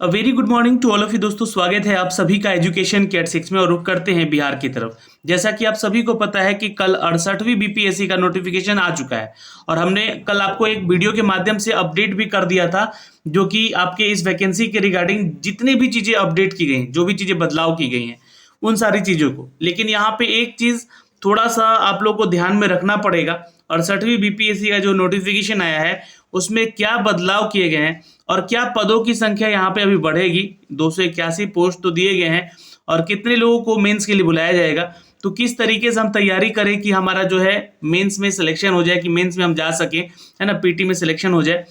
Very good morning to all of you दोस्तों। स्वागत है आप सभी का एजुकेशन के 6 में और रुक करते हैं बिहार की तरफ। जैसा कि आप सभी को पता है कि कल 68वीं बीपीएससी का नोटिफिकेशन आ चुका है और हमने कल आपको एक वीडियो के माध्यम से अपडेट भी कर दिया था, जो कि आपके इस वैकेंसी के रिगार्डिंग जितनी भी चीज़ें अपडेट की गई, जो भी चीज़ें बदलाव की गई हैं उन सारी चीज़ों को। लेकिन यहाँ पे एक चीज़ थोड़ा सा आप लोग को ध्यान में रखना पड़ेगा। 68वीं बीपीएससी का जो नोटिफिकेशन आया है उसमें क्या बदलाव किए गए हैं और क्या पदों की संख्या यहाँ पे अभी बढ़ेगी। 281 पोस्ट तो दिए गए हैं और कितने लोगों को मेंस के लिए बुलाया जाएगा, तो किस तरीके से हम तैयारी करें कि हमारा जो है मेंस में सिलेक्शन हो जाए, कि मेंस में हम जा सकें, है ना, पीटी में सिलेक्शन हो जाए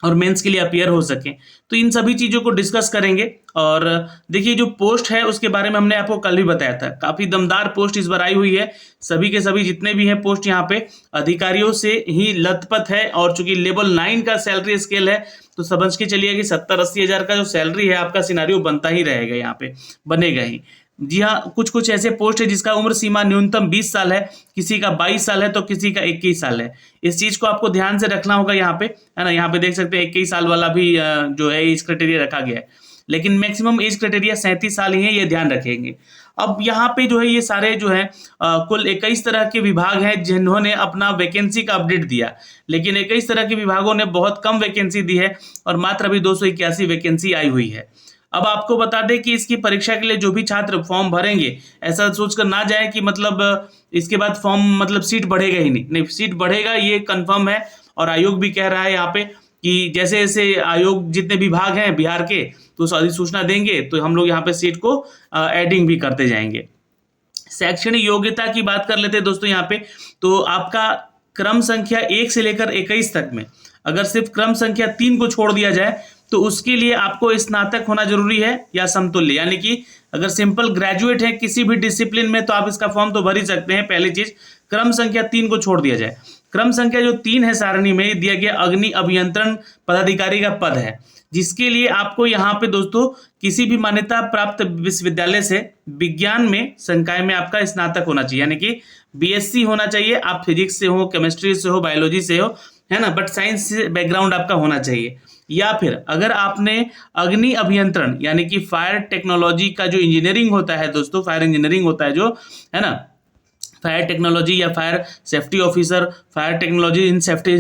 और मेंस के लिए अपीयर हो सके। तो इन सभी चीज़ों को डिस्कस करेंगे। और देखिए जो पोस्ट है उसके बारे में हमने आपको कल भी बताया था, काफ़ी दमदार पोस्ट इस बार आई हुई है। सभी के सभी जितने भी हैं पोस्ट यहाँ पे अधिकारियों से ही लथपथ है। और चूंकि लेवल 9 का सैलरी स्केल है तो समझ के चलिए कि 70-80 हज़ार का जो सैलरी है आपका सिनारियो बनता ही रहेगा, यहाँ पे बनेगा ही। जी हाँ, कुछ कुछ ऐसे पोस्ट है जिसका उम्र सीमा न्यूनतम 20 साल है, किसी का 22 साल है तो किसी का 21 साल है। इस चीज़ को आपको ध्यान से रखना होगा यहाँ पे, है ना। यहाँ पे देख सकते हैं 21 साल वाला भी जो है एज क्राइटेरिया रखा गया है, लेकिन मैक्सिमम एज क्राइटेरिया 37 साल ही है, ये ध्यान रखेंगे। अब यहाँ पे जो है ये सारे जो है कुल 21 तरह के विभाग हैं जिन्होंने अपना वैकेंसी का अपडेट दिया, लेकिन 21 तरह के विभागों ने बहुत कम वैकेंसी दी है और मात्र अभी 281 वैकेंसी आई हुई है। अब आपको बता दें कि इसकी परीक्षा के लिए जो भी छात्र फॉर्म भरेंगे, ऐसा सोचकर ना जाए कि मतलब इसके बाद फॉर्म मतलब सीट बढ़ेगा ही नहीं, सीट बढ़ेगा ये कंफर्म है। और आयोग भी कह रहा है यहाँ पे कि जैसे जैसे आयोग जितने विभाग हैं बिहार के तो अधिसूचना देंगे तो हम लोग यहाँ पे सीट को एडिंग भी करते जाएंगे। शैक्षणिक योग्यता की बात कर लेते हैं दोस्तों यहाँ पे, तो आपका क्रम संख्या 1 से लेकर 21 तक में अगर सिर्फ क्रम संख्या 3 को छोड़ दिया जाए तो उसके लिए आपको स्नातक होना जरूरी है या समतुल्य, यानी कि अगर सिंपल ग्रेजुएट है किसी भी डिसिप्लिन में तो आप इसका फॉर्म तो भर ही सकते हैं। पहली चीज, क्रम संख्या 3 को छोड़ दिया जाए। क्रम संख्या जो 3 है सारणी में दिया गया अग्नि अभियंत्रण पदाधिकारी का पद है, जिसके लिए आपको यहाँ पे दोस्तों किसी भी मान्यता प्राप्त विश्वविद्यालय से विज्ञान में संकाय में आपका स्नातक होना चाहिए, यानी कि बीएससी होना चाहिए। आप फिजिक्स से हो, केमिस्ट्री से हो, बायोलॉजी से हो, है ना, बट साइंस बैकग्राउंड आपका होना चाहिए। या फिर अगर आपने अग्नि अभियंत्रण यानी कि फायर टेक्नोलॉजी का जो इंजीनियरिंग होता है दोस्तों, फायर इंजीनियरिंग होता है जो, है ना, फायर टेक्नोलॉजी या fire safety officer, fire technology in safety,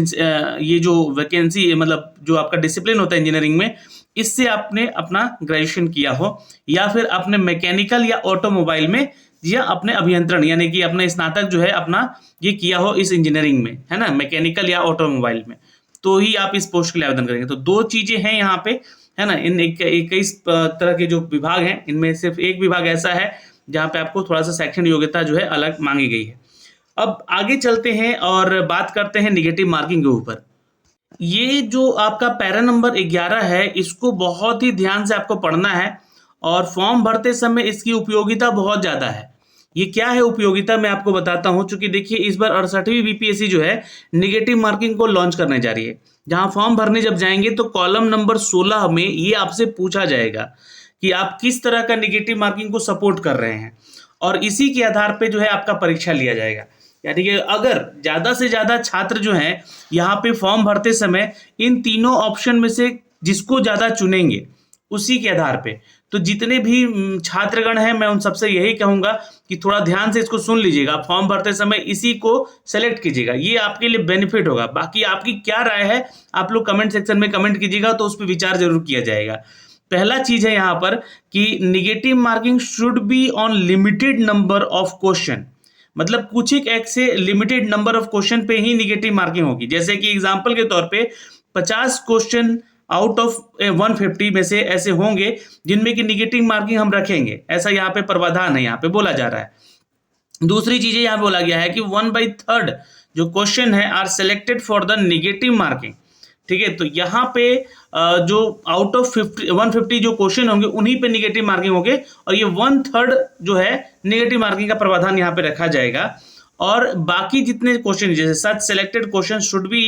ये जो वैकेंसी मतलब जो आपका डिसिप्लिन होता है इंजीनियरिंग में, इससे आपने अपना ग्रेजुएशन किया हो, या फिर अपने मैकेनिकल या ऑटोमोबाइल में, या अपने अभियंत्रण यानी कि अपने स्नातक जो है अपना ये किया हो इस इंजीनियरिंग में, है ना, मैकेनिकल या ऑटोमोबाइल में, तो ही आप इस पोस्ट के लिए आवेदन करेंगे। तो दो चीजें हैं यहाँ पे, है ना। इन 21 तरह के जो विभाग हैं इनमें सिर्फ एक विभाग ऐसा है जहाँ पे आपको थोड़ा सा शैक्षणिक योग्यता जो है अलग मांगी गई है। अब आगे चलते हैं और बात करते हैं निगेटिव मार्किंग के ऊपर। ये जो आपका पैरा नंबर 11 है इसको बहुत ही ध्यान से आपको पढ़ना है और फॉर्म भरते समय इसकी उपयोगिता बहुत ज्यादा है। ये क्या है उपयोगिता, मैं आपको बताता हूं। चूंकि देखिए इस बार 68वीं बीपीएससी जो है निगेटिव मार्किंग को लॉन्च करने जा रही है, जहां फॉर्म भरने जब जाएंगे तो कॉलम नंबर 16 में ये आपसे पूछा जाएगा कि आप किस तरह का निगेटिव मार्किंग को सपोर्ट कर रहे हैं, और इसी के आधार पे जो है आपका परीक्षा लिया जाएगा। यानी कि अगर ज्यादा से ज्यादा छात्र जो हैं यहाँ पे फॉर्म भरते समय इन तीनों ऑप्शन में से जिसको ज्यादा चुनेंगे उसी के आधार पे, तो जितने भी छात्रगण हैं मैं उन सबसे यही कहूंगा कि थोड़ा ध्यान से इसको सुन लीजिएगा, फॉर्म भरते समय इसी को सेलेक्ट कीजिएगा, ये आपके लिए बेनिफिट होगा। बाकी आपकी क्या राय है आप लोग कमेंट सेक्शन में कमेंट कीजिएगा, तो उस पर विचार जरूर किया जाएगा। पहला चीज है यहाँ पर कि negative marking should be on limited number of question, मतलब कुछ एक से लिमिटेड नंबर ऑफ क्वेश्चन पे ही निगेटिव मार्किंग होगी। जैसे कि एग्जांपल के तौर पे 50 क्वेश्चन आउट ऑफ 150 में से ऐसे होंगे जिनमें कि निगेटिव मार्किंग हम रखेंगे, ऐसा यहाँ पे प्रावधान है, यहाँ पे बोला जा रहा है। दूसरी चीजें यहाँ बोला गया है कि 1/3 जो क्वेश्चन है are selected for the negative marking, ठीक है। तो यहाँ पे जो आउट ऑफ 150 जो क्वेश्चन होंगे उन्हीं पे निगेटिव मार्किंग होंगे, और ये 1/3 जो है निगेटिव मार्किंग का प्रावधान यहाँ पे रखा जाएगा। और बाकी जितने क्वेश्चन जैसे such selected question should be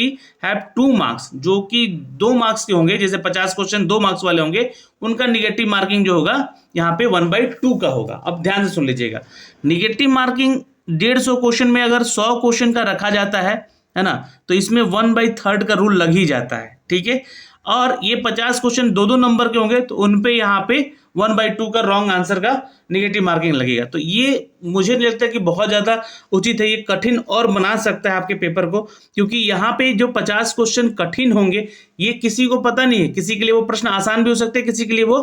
have 2 marks, जो कि 2 मार्क्स के होंगे, जैसे 50 क्वेश्चन 2 मार्क्स वाले होंगे, उनका निगेटिव मार्किंग जो होगा यहाँ पे 1/2 का होगा। अब ध्यान से सुन लीजिएगा, निगेटिव मार्किंग 150 क्वेश्चन में अगर 100 क्वेश्चन का रखा जाता है ना, तो इसमें 1/3 का रूल लग ही जाता है, ठीक है। और ये 50 क्वेश्चन 2-2 नंबर के होंगे तो उन पे यहाँ पे 1/2 का रॉन्ग आंसर का नेगेटिव मार्किंग लगेगा। तो ये मुझे नहीं लगता कि बहुत ज़्यादा उचित है, ये कठिन और बना सकता है आपके पेपर को, क्योंकि यहाँ पे जो 50 क्वेश्चन कठिन होंगे ये किसी को पता नहीं है, किसी के लिए वो प्रश्न आसान भी हो सकते हैं, किसी के लिए वो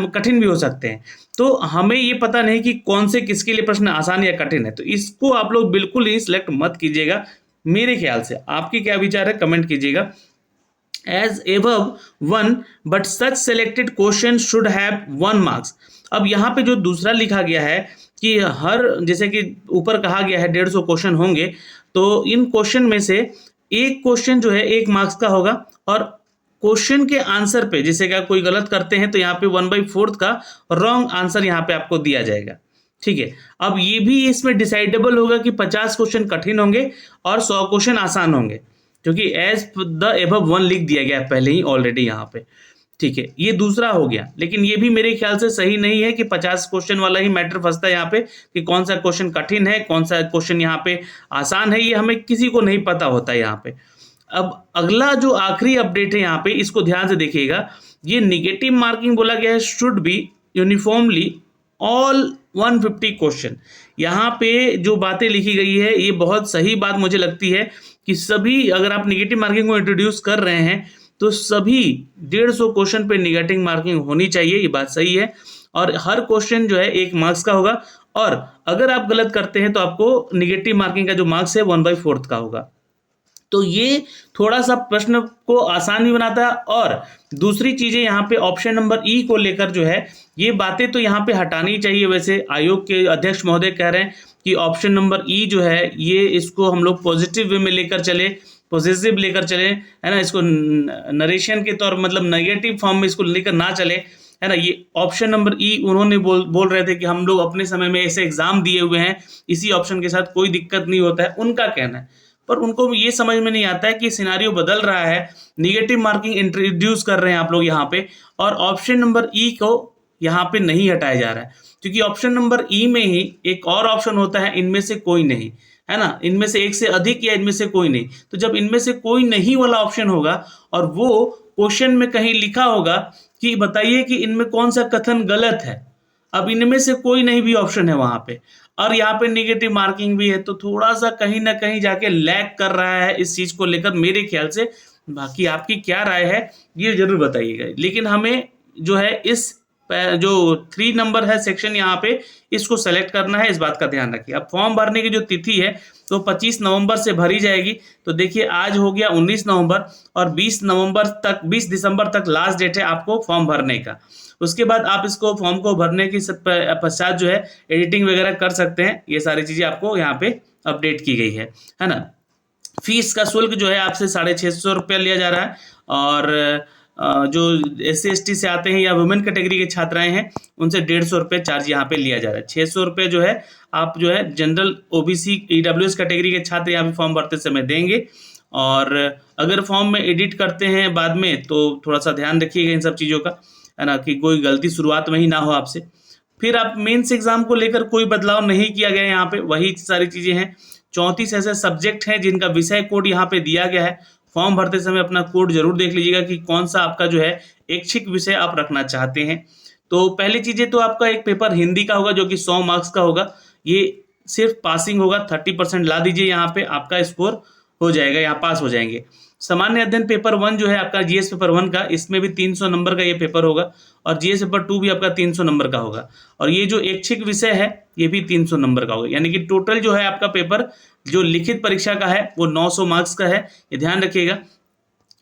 कठिन भी हो सकते हैं। तो हमें ये पता नहीं कि कौन से किसके लिए प्रश्न आसान या कठिन है, तो इसको आप लोग बिल्कुल ही सिलेक्ट मत कीजिएगा। मेरे ख्याल से आपके क्या विचार है कमेंट कीजिएगा। as above 1 but such selected question should have 1 marks। अब यहाँ पे जो दूसरा लिखा गया है कि हर, जैसे कि ऊपर कहा गया है 150 क्वेश्चन होंगे, तो इन क्वेश्चन में से एक क्वेश्चन जो है 1 मार्क्स का होगा, और क्वेश्चन के आंसर पे जैसे कि कोई गलत करते हैं तो यहाँ पे 1/4 का रॉन्ग आंसर यहाँ पे आपको दिया जाएगा। ठीक है, अब ये भी इसमें डिसाइडेबल होगा कि 50 क्वेश्चन कठिन होंगे और 100 क्वेश्चन आसान होंगे, क्योंकि एज द एबव 1 लिख दिया गया है पहले ही ऑलरेडी यहाँ पे। ठीक है, ये दूसरा हो गया, लेकिन ये भी मेरे ख्याल से सही नहीं है कि 50 क्वेश्चन वाला ही मैटर फंसता है यहाँ पे कि कौन सा क्वेश्चन कठिन है, कौन सा क्वेश्चन यहाँ पे आसान है, ये हमें किसी को नहीं पता होता है यहाँ पे। अब अगला जो आखिरी अपडेट है यहाँ पे, इसको ध्यान से देखिएगा। ये निगेटिव मार्किंग बोला गया है should be uniformly all 150 question. यहाँ पे जो बातें लिखी गई है ये बहुत सही बात मुझे लगती है कि सभी, अगर आप निगेटिव मार्किंग को इंट्रोड्यूस कर रहे हैं तो सभी 150 क्वेश्चन पे निगेटिव मार्किंग होनी चाहिए, ये बात सही है। और हर क्वेश्चन जो है 1 मार्क्स का होगा, और अगर आप गलत करते हैं तो आपको निगेटिव मार्किंग का जो मार्क्स है 1/4 का होगा। तो ये थोड़ा सा प्रश्न को आसान भी बनाता है। और दूसरी चीजें यहाँ पे ऑप्शन नंबर ई को लेकर जो है, ये बातें तो यहाँ पे हटानी चाहिए। वैसे आयोग के अध्यक्ष महोदय कह रहे हैं कि ऑप्शन नंबर ई जो है ये, इसको हम लोग पॉजिटिव वे में लेकर चले, पॉजिटिव लेकर चले, है ना, इसको नरेशन के तौर मतलब नेगेटिव फॉर्म में इसको लेकर ना चले, है ना। ये ऑप्शन नंबर ई उन्होंने बोल रहे थे कि हम लोग अपने समय में ऐसे एग्जाम दिए हुए हैं, इसी ऑप्शन के साथ कोई दिक्कत नहीं होता है, उनका कहना है। पर उनको ये समझ में नहीं आता है कि सिनारियो बदल रहा है, निगेटिव मार्किंग इंट्रोड्यूस कर रहे हैं आप लोग यहाँ पे, और ऑप्शन नंबर ई को यहाँ पे नहीं हटाया जा रहा है, क्योंकि ऑप्शन नंबर ई में ही एक और ऑप्शन होता है, इनमें से कोई नहीं, है ना, इनमें से एक से अधिक या इनमें से कोई नहीं। तो जब इनमें से कोई नहीं वाला ऑप्शन होगा और वो क्वेश्चन में कहीं लिखा होगा कि बताइए कि इनमें कौन सा कथन गलत है, अब इनमें से कोई नहीं भी ऑप्शन है वहां पे, और यहाँ पे नेगेटिव मार्किंग भी है, तो थोड़ा सा कहीं ना कहीं जाके लैग कर रहा है इस चीज को लेकर मेरे ख्याल से। बाकी आपकी क्या राय है ये जरूर बताइएगा। लेकिन हमें जो है इस जो 3 नंबर है सेक्शन यहाँ पे, इसको सेलेक्ट करना है, इस बात का ध्यान रखिए। अब फॉर्म भरने की जो तिथि है तो 25 नवंबर से भरी जाएगी। तो देखिए आज हो गया 19 नवंबर, और 20 दिसंबर तक लास्ट डेट है आपको फॉर्म भरने का। उसके बाद आप इसको फॉर्म को भरने के पश्चात जो है एडिटिंग वगैरह कर सकते हैं। ये सारी चीजें आपको यहाँ पे अपडेट की गई है ना। फीस का शुल्क जो है आपसे 650 रुपया लिया जा रहा है, और जो SC/ST से आते हैं या वुमेन कैटेगरी के छात्राएं हैं उनसे 150 रुपये चार्ज यहाँ पे लिया जा रहा है। 600 रुपये जो है आप जो है जनरल OBC EWS कैटेगरी के छात्र यहाँ पे फॉर्म भरते समय देंगे। और अगर फॉर्म में एडिट करते हैं बाद में तो थोड़ा सा ध्यान रखिएगा इन सब चीज़ों का, है ना, कि कोई गलती शुरुआत में ही ना हो आपसे। फिर आप मेंस एग्जाम को लेकर कोई बदलाव नहीं किया गया, यहाँ पे वही सारी चीज़ें हैं। 34 ऐसे सब्जेक्ट हैं जिनका विषय कोड यहाँ पे दिया गया है। फॉर्म भरते समय अपना कोड जरूर देख लीजिएगा कि कौन सा आपका जो है ऐच्छिक विषय आप रखना चाहते हैं। तो पहली चीजें तो आपका एक पेपर हिंदी का होगा जो कि 100 मार्क्स का होगा, ये सिर्फ पासिंग होगा, 30% ला दीजिए, यहाँ पे आपका स्कोर हो जाएगा, यहाँ पास हो जाएंगे। सामान्य अध्ययन पेपर 1 जो है आपका GS पेपर 1 का, इसमें भी 300 नंबर का ये पेपर होगा, और GS पेपर 2 भी आपका 300 नंबर का होगा, और ये जो ऐच्छिक विषय है ये भी 300 नंबर का होगा। यानी कि टोटल जो है आपका पेपर जो लिखित परीक्षा का है वो 900 मार्क्स का है, ये ध्यान रखिएगा।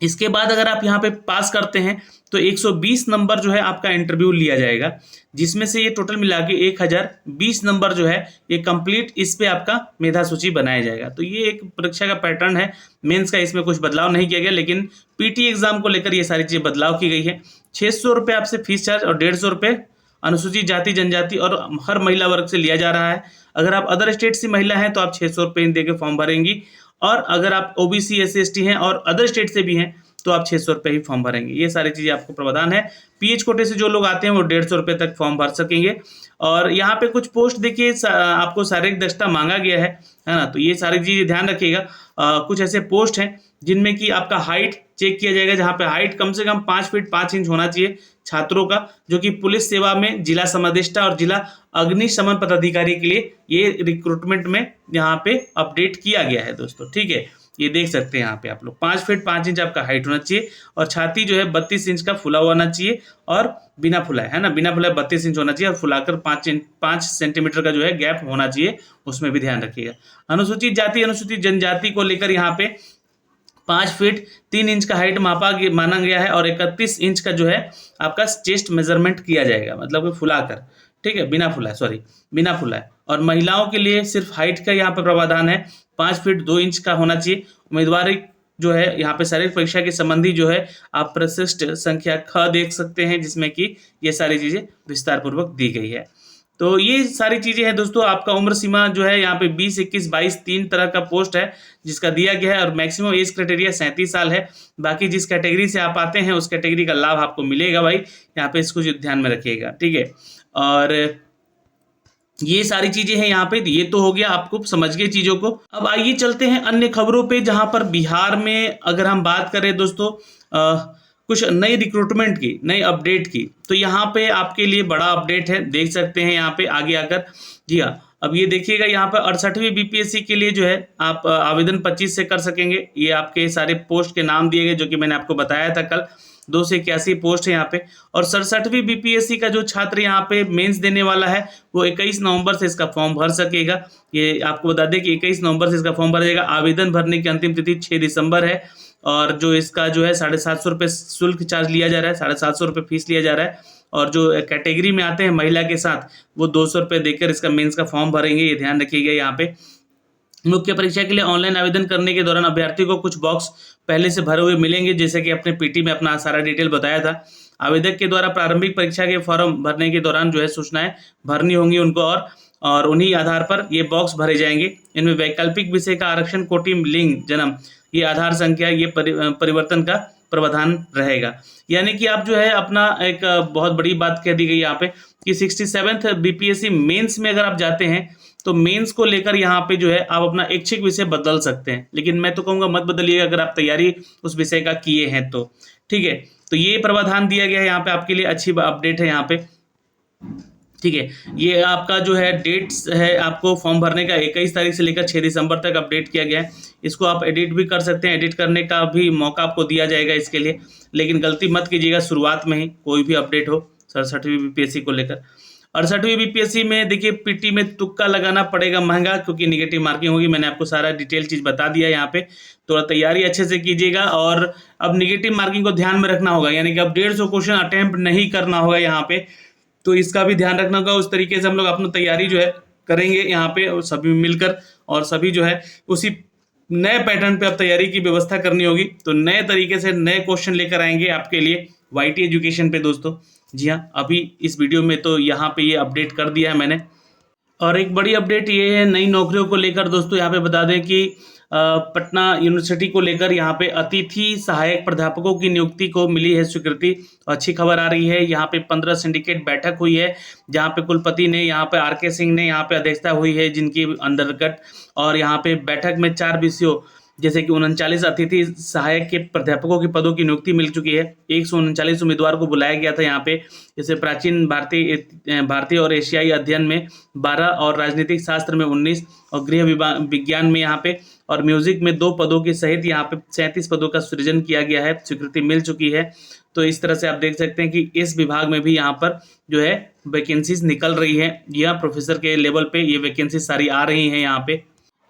इसके बाद अगर आप यहाँ पे पास करते हैं तो 120 नंबर जो है आपका इंटरव्यू लिया जाएगा, जिसमें से ये टोटल मिला के 1020 नंबर जो है ये कंप्लीट इस पे आपका मेधा सूची बनाया जाएगा। तो ये एक परीक्षा का पैटर्न है मेंस का, इसमें कुछ बदलाव नहीं किया गया, लेकिन PT एग्जाम को लेकर ये सारी चीज़ें बदलाव की गई है। 600 रुपये आपसे फीस चार्ज और 150 रुपये अनुसूचित जाति जनजाति और हर महिला वर्ग से लिया जा रहा है। अगर आप अदर स्टेट से महिला हैं तो आप 600 रुपये दे के फॉर्म भरेंगी, और अगर आप OBC SC/ST हैं और अदर स्टेट से भी हैं तो आप 600 रुपये ही फॉर्म भरेंगे। ये सारी चीज़ें आपको प्रावधान है। पीएच कोटे से जो लोग आते हैं वो 150 रुपये तक फॉर्म भर सकेंगे। और यहाँ पे कुछ पोस्ट देखिए आपको शारीरिक दक्षता मांगा गया है ना, तो ये सारी चीज़ें ध्यान रखिएगा। कुछ ऐसे पोस्ट हैं जिनमें कि आपका हाइट चेक किया जाएगा, जहाँ पे हाइट कम से कम 5 फीट 5 इंच होना चाहिए छात्रों का, जो कि पुलिस सेवा में जिला समादेष्टा और जिला अग्निशमन पदाधिकारी के लिए ये रिक्रूटमेंट में यहाँ पे अपडेट किया गया है दोस्तों। ठीक है, ये देख सकते हैं यहाँ पे आप लोग 5 फीट 5 इंच आपका हाइट होना चाहिए और छाती जो है 32 इंच का फुला हुआ होना चाहिए और बिना फुलाए, है ना, बिना फुलाए 32 इंच होना चाहिए और फुलाकर 5 सेंटीमीटर का जो है गैप होना चाहिए, उसमें भी ध्यान रखिएगा। अनुसूचित जाति अनुसूचित जनजाति को लेकर यहाँ पे 5 फीट 3 इंच का हाइट माना गया है और 31 इंच का जो है आपका चेस्ट मेजरमेंट किया जाएगा, मतलब कि फुलाकर, ठीक है, बिना फुलाए। और महिलाओं के लिए सिर्फ हाइट का यहाँ पे प्रावधान है, 5 फीट 2 इंच का होना चाहिए। उम्मीदवार जो है यहाँ पे शारीरिक परीक्षा के संबंधी जो है आप प्रशिष्ट संख्या ख देख सकते हैं, जिसमें कि ये सारी चीजें विस्तार पूर्वक दी गई है। तो ये सारी चीजें हैं दोस्तों। आपका उम्र सीमा जो है यहाँ पे 20, 21, 22 3 तरह का पोस्ट है जिसका दिया गया है और मैक्सिमम एज क्राइटेरिया 37 साल है। बाकी जिस कैटेगरी से आप आते हैं उस कैटेगरी का लाभ आपको मिलेगा भाई, यहाँ पे इसको ध्यान में रखिएगा, ठीक है। और ये सारी चीजें हैं यहाँ पे, ये तो हो गया, आपको समझ गए चीजों को। अब आइए चलते हैं अन्य खबरों पे, जहां पर बिहार में अगर हम बात करें दोस्तों कुछ नई रिक्रूटमेंट की, नई अपडेट की, तो यहाँ पे आपके लिए बड़ा अपडेट है, देख सकते हैं यहाँ पे आगे आकर। जी हाँ, अब ये देखिएगा यहाँ पर 68वीं बीपीएससी के लिए जो है आप आवेदन 25 से कर सकेंगे। ये आपके सारे पोस्ट के नाम दिए गए जो कि मैंने आपको बताया था कल, 2 से 81 पोस्ट है यहाँ पे। और 67वीं बीपीएससी का जो छात्र यहाँ पे मेंस देने वाला है वो 21 नवंबर से इसका फॉर्म भर सकेगा। ये आपको बता दें कि 21 नवंबर से इसका फॉर्म भर जाएगा। आवेदन भरने की अंतिम तिथि 6 दिसंबर है और जो इसका जो है 750 रुपये शुल्क चार्ज लिया जा रहा है, 750 रुपये फीस लिया जा रहा है। और जो कैटेगरी में आते हैं महिला के साथ वो 200 रुपये देकर इसका मेंस का फॉर्म भरेंगे, ये ध्यान रखिएगा। यहाँ पे मुख्य परीक्षा के लिए ऑनलाइन आवेदन करने के दौरान अभ्यर्थी को कुछ बॉक्स पहले से भरे हुए मिलेंगे, जैसे कि अपने पीटी में अपना सारा डिटेल बताया था। आवेदक के द्वारा प्रारंभिक परीक्षा के फॉर्म भरने के दौरान जो है सूचनाएं भरनी होंगी उनको और उन्हीं आधार पर ये बॉक्स भरे जाएंगे। इनमें वैकल्पिक विषय का आरक्षण, कोटि, लिंग, जन्म, ये आधार संख्या, ये परिवर्तन का प्रावधान रहेगा। यानी कि आप जो है अपना एक बहुत बड़ी बात कह दी गई यहाँ पे कि 67th बीपीएससी मेंस में अगर आप जाते हैं तो मेंस को लेकर यहाँ पे जो है आप अपना ऐच्छिक विषय बदल सकते हैं, लेकिन मैं तो कहूँगा मत बदलिएगा अगर आप तैयारी उस विषय का किए हैं तो, ठीक है। तो ये प्रावधान दिया गया है यहाँ पे आपके लिए, अच्छी अपडेट है यहाँ पे, ठीक है। ये आपका जो है डेट्स है आपको फॉर्म भरने का 21 तारीख से लेकर 6 दिसंबर तक अपडेट किया गया है। इसको आप एडिट भी कर सकते हैं, एडिट करने का भी मौका आपको दिया जाएगा इसके लिए, लेकिन गलती मत कीजिएगा शुरुआत में ही कोई भी अपडेट हो 67वीं बीपीएससी को लेकर। 68वीं बीपीएससी में देखिए पीटी में तुक्का लगाना पड़ेगा महंगा, क्योंकि निगेटिव मार्किंग होगी। मैंने आपको सारा डिटेल चीज़ बता दिया यहाँ पे, थोड़ा तैयारी अच्छे से कीजिएगा। और अब निगेटिव मार्किंग को ध्यान में रखना होगा, यानी कि अब 150 क्वेश्चन अटेम्प्ट नहीं करना होगा यहाँ पे, तो इसका भी ध्यान रखना होगा। उस तरीके से हम लोग अपनी तैयारी जो है करेंगे यहाँ पे और सभी मिलकर, और सभी जो है उसी नए पैटर्न पे अब तैयारी की व्यवस्था करनी होगी। तो नए तरीके से नए क्वेश्चन लेकर आएंगे आपके लिए वाईटी एजुकेशन पे दोस्तों। जी हाँ, अभी इस वीडियो में तो यहाँ पे ये अपडेट कर दिया है मैंने। और एक बड़ी अपडेट ये है नई नौकरियों को लेकर दोस्तों, यहाँ पे बता दें कि पटना यूनिवर्सिटी को लेकर यहाँ पे अतिथि सहायक प्राध्यापकों की नियुक्ति को मिली है स्वीकृति। अच्छी खबर आ रही है। यहाँ पे 15 सिंडिकेट बैठक हुई है, जहाँ पे कुलपति ने यहाँ पे आर.के. सिंह ने यहाँ पे अध्यक्षता हुई है जिनकी अंतर्गत। और यहाँ पे बैठक में 4 विषयों जैसे कि 39 अतिथि सहायक के प्राध्यापकों के पदों की नियुक्ति मिल चुकी है। 139 उम्मीदवार को बुलाया गया था यहाँ पे, जैसे प्राचीन भारतीय और एशियाई अध्ययन में 12 और राजनीतिक शास्त्र में 19 और गृह विज्ञान में यहाँ पे और म्यूजिक में 2 पदों के सहित यहाँ पे 37 पदों का सृजन किया गया है, स्वीकृति मिल चुकी है। तो इस तरह से आप देख सकते हैं कि इस विभाग में भी यहाँ पर जो है वैकेंसीज निकल रही है। यह प्रोफेसर के लेवल पे ये वैकेंसी सारी आ रही हैं यहाँ पे।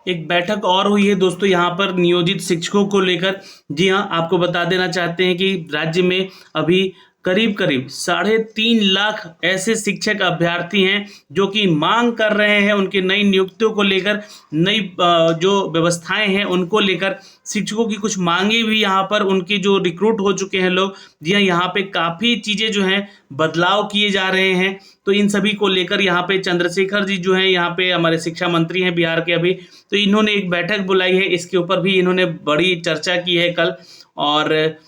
एक बैठक और हुई है दोस्तों यहाँ पर नियोजित शिक्षकों को लेकर। जी हाँ, आपको बता देना चाहते हैं कि राज्य में अभी करीब 3.5 लाख ऐसे शिक्षक अभ्यर्थी हैं जो कि मांग कर रहे हैं उनकी नई नियुक्तियों को लेकर, नई जो व्यवस्थाएं हैं उनको लेकर। शिक्षकों की कुछ मांगे भी यहाँ पर उनकी जो रिक्रूट हो चुके हैं लोग, जी हाँ, यहाँ पे काफ़ी चीज़ें जो हैं बदलाव किए जा रहे हैं। तो इन सभी को लेकर यहाँ पे चंद्रशेखर जी जो हैं यहाँ पे हमारे शिक्षा मंत्री हैं बिहार के अभी, तो इन्होंने एक बैठक बुलाई है। इसके ऊपर भी इन्होंने बड़ी चर्चा की है कल। और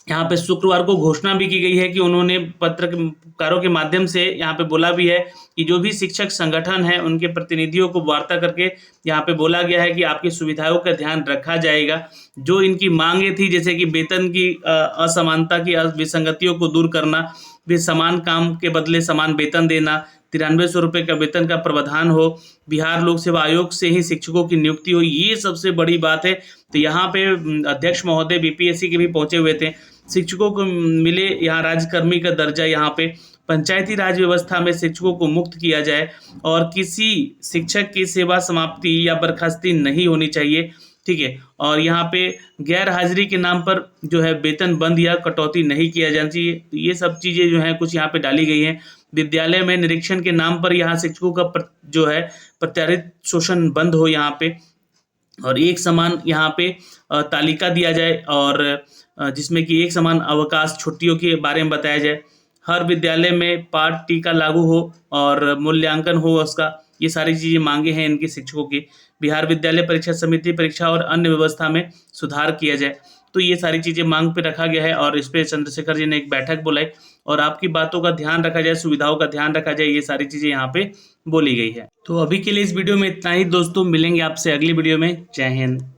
यहाँ पे शुक्रवार को घोषणा भी की गई है कि उन्होंने पत्रकारों के माध्यम से यहाँ पे बोला भी है कि जो भी शिक्षक संगठन है उनके प्रतिनिधियों को वार्ता करके यहाँ पे बोला गया है कि आपकी सुविधाओं का ध्यान रखा जाएगा। जो इनकी मांगे थी, जैसे कि वेतन की असमानता की विसंगतियों को दूर करना, भी समान काम के बदले समान वेतन देना, 9300 रुपये का वेतन का प्रावधान हो, बिहार लोक सेवा आयोग से ही शिक्षकों की नियुक्ति हो, ये सबसे बड़ी बात है। तो यहाँ पे अध्यक्ष महोदय बीपीएससी के भी पहुंचे हुए थे। शिक्षकों को मिले यहाँ राज्यकर्मी का दर्जा, यहाँ पे पंचायती राज व्यवस्था में शिक्षकों को मुक्त किया जाए और किसी शिक्षक की सेवा समाप्ति या बर्खास्ती नहीं होनी चाहिए, ठीक है। और यहाँ पे गैर हाजिरी के नाम पर जो है वेतन बंद या कटौती नहीं किया जाना चाहिए। तो ये सब चीज़ें जो हैं कुछ यहाँ पे डाली गई हैं। विद्यालय में निरीक्षण के नाम पर यहाँ शिक्षकों का जो है प्रत्यारित शोषण बंद हो यहाँ पे, और एक समान यहाँ पे तालिका दिया जाए, और जिसमें कि एक समान अवकाश छुट्टियों के बारे में बताया जाए। हर विद्यालय में पाठ टीका लागू हो और मूल्यांकन हो उसका। ये सारी चीज़ें मांगे हैं इनके शिक्षकों की। बिहार विद्यालय परीक्षा समिति परीक्षा और अन्य व्यवस्था में सुधार किया जाए। तो ये सारी चीज़ें मांग पे रखा गया है और इस पे चंद्रशेखर जी ने एक बैठक बुलाई और आपकी बातों का ध्यान रखा जाए, सुविधाओं का ध्यान रखा जाए, ये सारी चीज़ें यहाँ पे बोली गई है। तो अभी के लिए इस वीडियो में इतना ही दोस्तों, मिलेंगे आपसे अगली वीडियो में। जय हिंद।